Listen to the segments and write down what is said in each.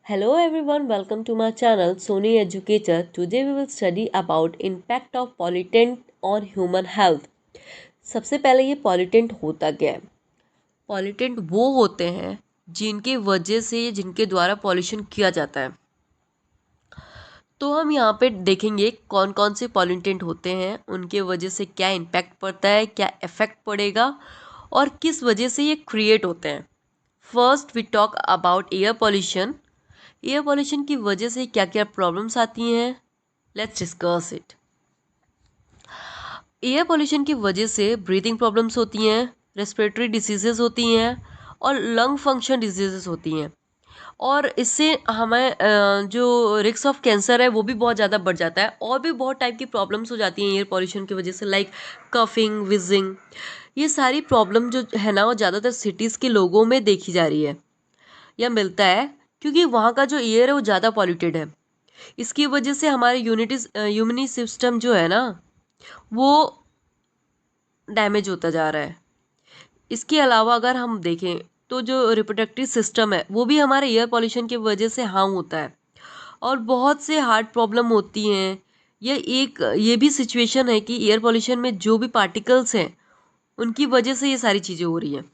Hello everyone, welcome to my channel Sony Educator. Today we will study about impact of pollutant on human health. सबसे पहले ये pollutant होता क्या है? Pollutant वो होते हैं जिनकी वजह से जिनके द्वारा pollution किया जाता है। तो हम यहाँ पे देखेंगे कौन कौन से pollutant होते हैं, उनके वजह से क्या impact पड़ता है, क्या effect पड़ेगा और किस वजह से ये create होते हैं। First we talk about air pollution. Air pollution की वजह से क्या क्या प्रॉब्लम्स आती हैं, let's discuss it. Air pollution की वजह से ब्रीदिंग प्रॉब्लम्स होती हैं, रेस्पिरेटरी डिसीजेस होती हैं और लंग फंक्शन डिजीजेस होती हैं। और इससे हमें जो रिस्क ऑफ कैंसर है वो भी बहुत ज़्यादा बढ़ जाता है और भी बहुत टाइप की प्रॉब्लम्स हो जाती हैं एयर पॉल्यूशन की वजह से, लाइक कफिंग, विजिंग। ये सारी प्रॉब्लम जो है ना वो ज़्यादातर सिटीज़ के लोगों में देखी जा रही है या मिलता है, क्योंकि वहाँ का जो एयर है वो ज़्यादा पॉल्यूटेड है। इसकी वजह से हमारे यूनिटी सिस्टम जो है ना वो डैमेज होता जा रहा है। इसके अलावा अगर हम देखें तो जो रिप्रोडक्टिव सिस्टम है वो भी हमारे एयर पॉल्यूशन की वजह से हार्म होता है और बहुत से हार्ट प्रॉब्लम होती हैं। ये भी सिचुएशन है कि एयर पॉल्यूशन में जो भी पार्टिकल्स हैं उनकी वजह से ये सारी चीज़ें हो रही हैं।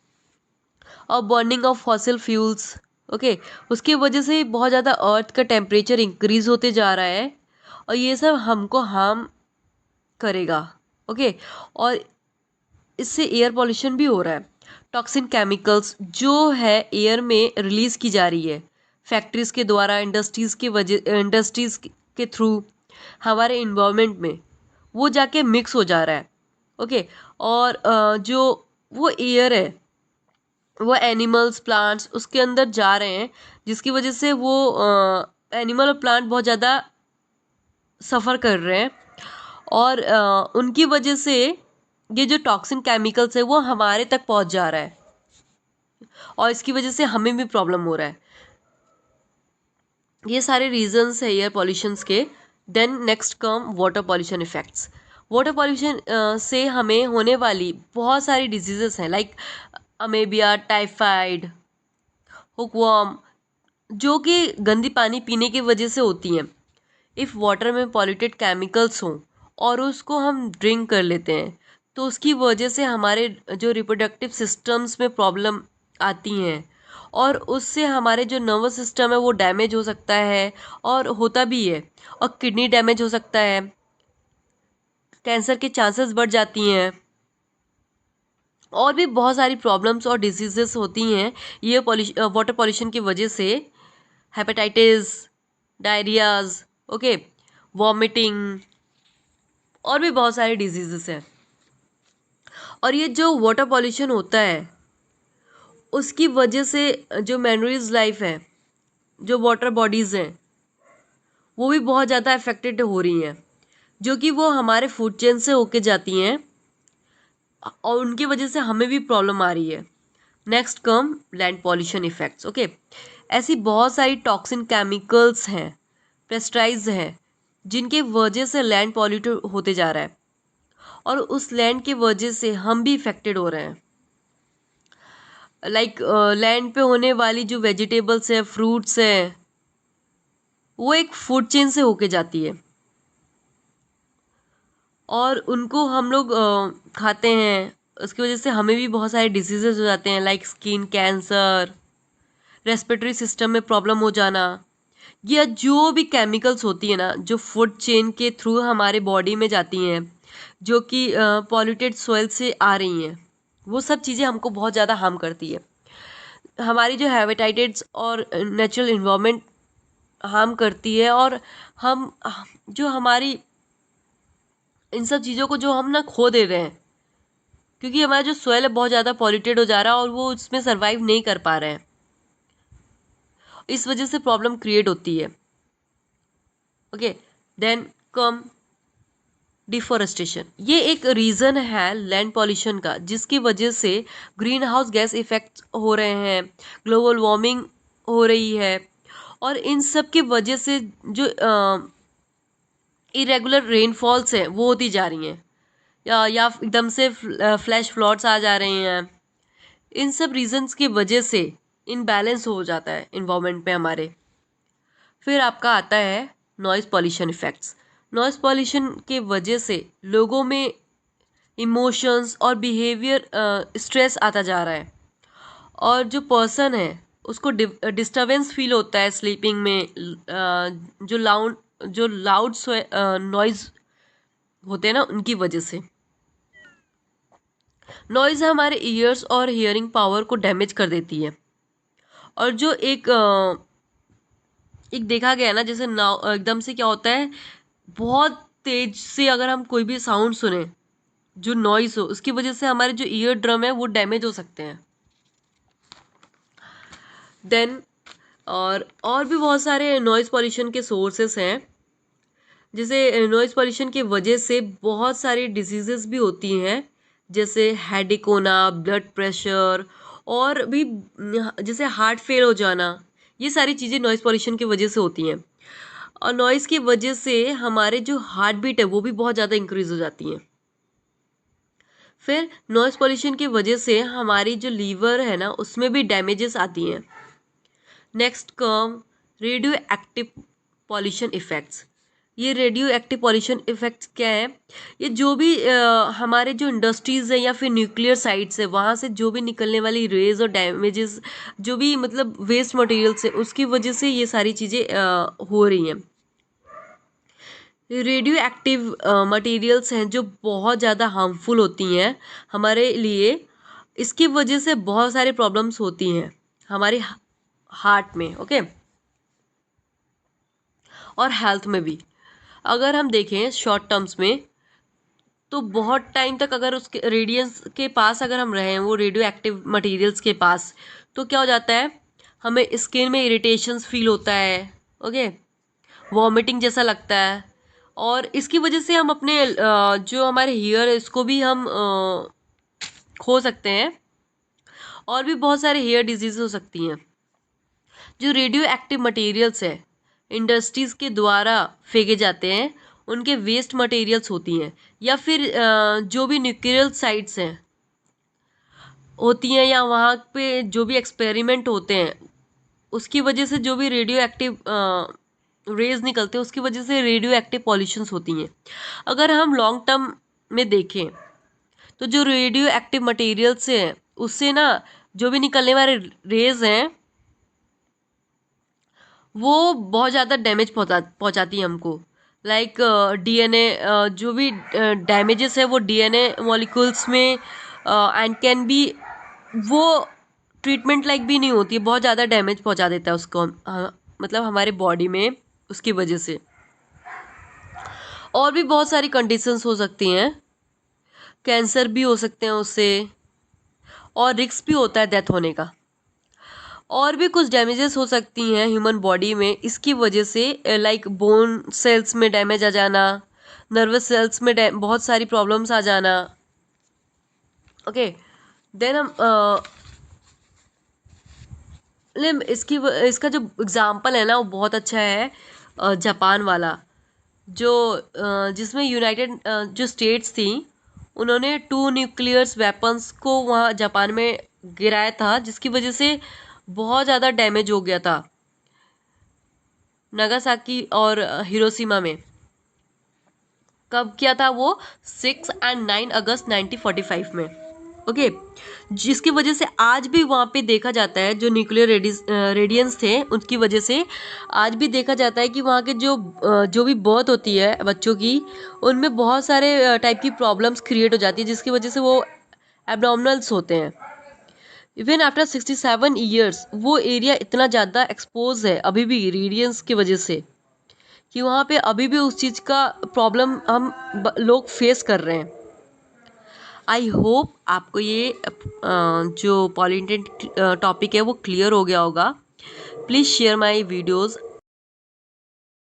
और burning of fossil fuels, okay, उसकी वजह से बहुत ज़्यादा अर्थ का टेम्परेचर इंक्रीज होते जा रहा है और ये सब हमको हार्म करेगा। ओके, और इससे एयर पॉल्यूशन भी हो रहा है। टॉक्सिन केमिकल्स जो है एयर में रिलीज की जा रही है फैक्ट्रीज के द्वारा, इंडस्ट्रीज के थ्रू हमारे इन्वायरमेंट में, वो जाके मिक्स हो जा रहा है। ओके, और जो वो एयर है वो एनिमल्स, प्लांट्स उसके अंदर जा रहे हैं, जिसकी वजह से वो एनिमल और प्लांट बहुत ज़्यादा सफ़र कर रहे हैं और उनकी वजह से ये जो टॉक्सिन केमिकल्स है वो हमारे तक पहुंच जा रहा है और इसकी वजह से हमें भी प्रॉब्लम हो रहा है। ये सारे रीजंस है एयर पॉल्यूशंस के। Then next come water pollution effects. Water pollution से हमें होने वाली बहुत सारी डिजीजेस हैं, लाइक अमेबिया, टाइफाइड, हुकवर्म, जो कि गंदी पानी पीने की वजह से होती हैं। इफ़ वाटर में पॉल्यूटेड केमिकल्स हों और उसको हम ड्रिंक कर लेते हैं तो उसकी वजह से हमारे जो रिप्रोडक्टिव सिस्टम्स में प्रॉब्लम आती हैं और उससे हमारे जो नर्वस सिस्टम है वो डैमेज हो सकता है और होता भी है, और किडनी डैमेज हो सकता है, कैंसर के चांसेस बढ़ जाती हैं और भी बहुत सारी प्रॉब्लम्स और डिजीजेस होती हैं ये वाटर पॉल्यूशन की वजह से। हेपेटाइटिस, डायरियाज, ओके, वॉमिटिंग और भी बहुत सारे डिजीजेस हैं। और ये जो वाटर पॉल्यूशन होता है उसकी वजह से जो मैरीज लाइफ है, जो वाटर बॉडीज़ हैं, वो भी बहुत ज़्यादा अफेक्टेड हो रही हैं, जो कि वो हमारे फूड चेन से होके जाती हैं और उनकी वजह से हमें भी प्रॉब्लम आ रही है। Next come land pollution effects. Okay, ऐसी बहुत सारी टॉक्सिन केमिकल्स हैं, पेस्टिसाइड्स हैं, जिनके वजह से लैंड पॉल्यूट होते जा रहा है और उस लैंड की वजह से हम भी इफेक्टेड हो रहे हैं। लाइक लैंड पे होने वाली जो वेजिटेबल्स है, फ्रूट्स हैं, वो एक फूड चेन से होके जाती है और उनको हम लोग खाते हैं। उसकी वजह से हमें भी बहुत सारे डिसीजेज हो जाते हैं, like skin cancer, respiratory system में प्रॉब्लम हो जाना। या जो भी केमिकल्स होती है ना जो फूड चेन के थ्रू हमारे बॉडी में जाती हैं, जो कि पॉल्यूटेड सॉइल से आ रही हैं, वो सब चीज़ें हमको बहुत ज़्यादा हार्म करती है। हमारी जो हैबिटेट्स और नेचुरल इन्वायरमेंट हार्म करती है और हम जो हमारी इन सब चीज़ों को जो हम ना खो दे रहे हैं, क्योंकि हमारा जो सोयल है बहुत ज़्यादा पॉल्यूटेड हो जा रहा है और वो उसमें सर्वाइव नहीं कर पा रहे हैं। इस वजह से प्रॉब्लम क्रिएट होती है। Okay, then come deforestation. ये एक रीज़न है लैंड पॉल्यूशन का, जिसकी वजह से ग्रीन हाउस गैस इफेक्ट हो रहे हैं, ग्लोबल वार्मिंग हो रही है और इन सब की वजह से जो इरेगुलर रेनफॉल्स हैं वो होती जा रही हैं या एकदम से फ्लैश फ्लड्स आ जा रहे हैं। इन सब रीजंस की वजह से इनबैलेंस हो जाता है इन्वायरमेंट में हमारे। फिर आपका आता है noise pollution effects. Noise pollution के वजह से लोगों में इमोशंस और बिहेवियर स्ट्रेस आता जा रहा है, और जो पर्सन है उसको डिस्टरबेंस फील होता है स्लीपिंग में। जो लाउड नॉइज़ होते हैं ना, उनकी वजह से। नॉइज़ हमारे ईयर्स और हियरिंग पावर को डैमेज कर देती है। और जो एक देखा गया है ना, जैसे नाउ एकदम से क्या होता है, बहुत तेज से अगर हम कोई भी साउंड सुने जो नॉइज़ हो, उसकी वजह से हमारे जो ईयर ड्रम है वो डैमेज हो सकते हैं। देन और भी बहुत सारे नॉइज़ पॉल्यूशन के सोर्सेस हैं। जैसे नॉइज़ पॉल्यूशन की वजह से बहुत सारी डिजीज़ेस भी होती हैं, जैसे हेडेक होना, ब्लड प्रेशर, और भी जैसे हार्ट फेल हो जाना। ये सारी चीज़ें नॉइज़ पॉल्यूशन की वजह से होती हैं। और नॉइज़ की वजह से हमारे जो हार्ट बीट है वो भी बहुत ज़्यादा इंक्रीज़ हो जाती है। फिर नॉइज़ पॉल्यूशन की वजह से हमारी जो लीवर है ना, उसमें भी डैमेजेस आती हैं। Next come radio active pollution effects. ये रेडियो एक्टिव पॉल्यूशन इफ़ेक्ट्स क्या है? ये जो भी हमारे जो इंडस्ट्रीज़ है या फिर न्यूक्लियर साइट्स है, वहाँ से जो भी निकलने वाली रेज और डैमेजेस, जो भी मतलब वेस्ट मटेरियल्स है, उसकी वजह से ये सारी चीज़ें हो रही हैं। रेडियो एक्टिव मटेरियल्स हैं जो बहुत ज़्यादा हार्मफुल होती हैं हमारे लिए। इसकी वजह से बहुत सारी प्रॉब्लम्स होती हैं हमारे हार्ट में, ओके, और हेल्थ में भी। अगर हम देखें शॉर्ट टर्म्स में, तो बहुत टाइम तक अगर उसके रेडियंस के पास अगर हम रहें, वो रेडियो एक्टिव मटेरियल्स के पास, तो क्या हो जाता है, हमें स्किन में इरिटेशंस फील होता है, ओके, वॉमिटिंग जैसा लगता है। और इसकी वजह से हम अपने जो हमारे हेयर है इसको भी हम खो सकते हैं, और भी बहुत सारे हेयर डिजीज हो सकती हैं। जो रेडियो एक्टिव मटेरियल्स है इंडस्ट्रीज़ के द्वारा फेंके जाते हैं, उनके वेस्ट मटेरियल्स होती हैं, या फिर जो भी न्यूक्लियर साइट्स हैं होती हैं, या वहाँ पे जो भी एक्सपेरिमेंट होते हैं, उसकी वजह से जो भी रेडियो एक्टिव रेज निकलते हैं, उसकी वजह से रेडियो एक्टिव पॉल्यूशंस होती हैं। अगर हम लॉन्ग टर्म में देखें, तो जो रेडियो एक्टिव मटेरियल्स हैं उससे ना जो भी निकलने वाले रेज हैं वो बहुत ज़्यादा डैमेज पहुँचाती है हमको। लाइक डीएनए, जो भी डैमेजेस है वो डीएनए मॉलिक्यूल्स में, एंड कैन बी, वो ट्रीटमेंट लाइक भी नहीं होती है, बहुत ज़्यादा डैमेज पहुँचा देता है उसको मतलब हमारे बॉडी में, उसकी वजह से। और भी बहुत सारी कंडीशंस हो सकती हैं, कैंसर भी हो सकते हैं उससे, और रिस्क भी होता है डेथ होने का। और भी कुछ डैमेजेस हो सकती हैं ह्यूमन बॉडी में इसकी वजह से, लाइक बोन सेल्स में डैमेज आ जाना, नर्वस सेल्स में बहुत सारी प्रॉब्लम्स आ जाना, ओके। देन हम इसका जो एग्जांपल है ना वो बहुत अच्छा है, जापान वाला, जो जिसमें यूनाइटेड जो स्टेट्स थी, उन्होंने 2 न्यूक्लियर्स वेपन्स को वहाँ जापान में गिराया था, जिसकी वजह से बहुत ज़्यादा डैमेज हो गया था नागासाकी और हिरोशिमा में। कब किया था वो? 6 और 9 अगस्त 1945 में, ओके। जिसकी वजह से आज भी वहाँ पे देखा जाता है, जो न्यूक्लियर रेडियंस थे उनकी वजह से आज भी देखा जाता है कि वहाँ के जो भी बर्थ होती है बच्चों की, उनमें बहुत सारे टाइप की प्रॉब्लम्स क्रिएट हो जाती है, जिसकी वजह से वो एबनॉर्मल्स होते हैं। इवन आफ्टर 67 ईयर्स वो एरिया इतना ज़्यादा एक्सपोज है अभी भी रेडियंस की वजह से, कि वहाँ पे अभी भी उस चीज़ का प्रॉब्लम हम लोग फेस कर रहे हैं। आई होप आपको ये जो पॉल्यूटेंट टॉपिक है वो क्लियर हो गया होगा। Please share my videos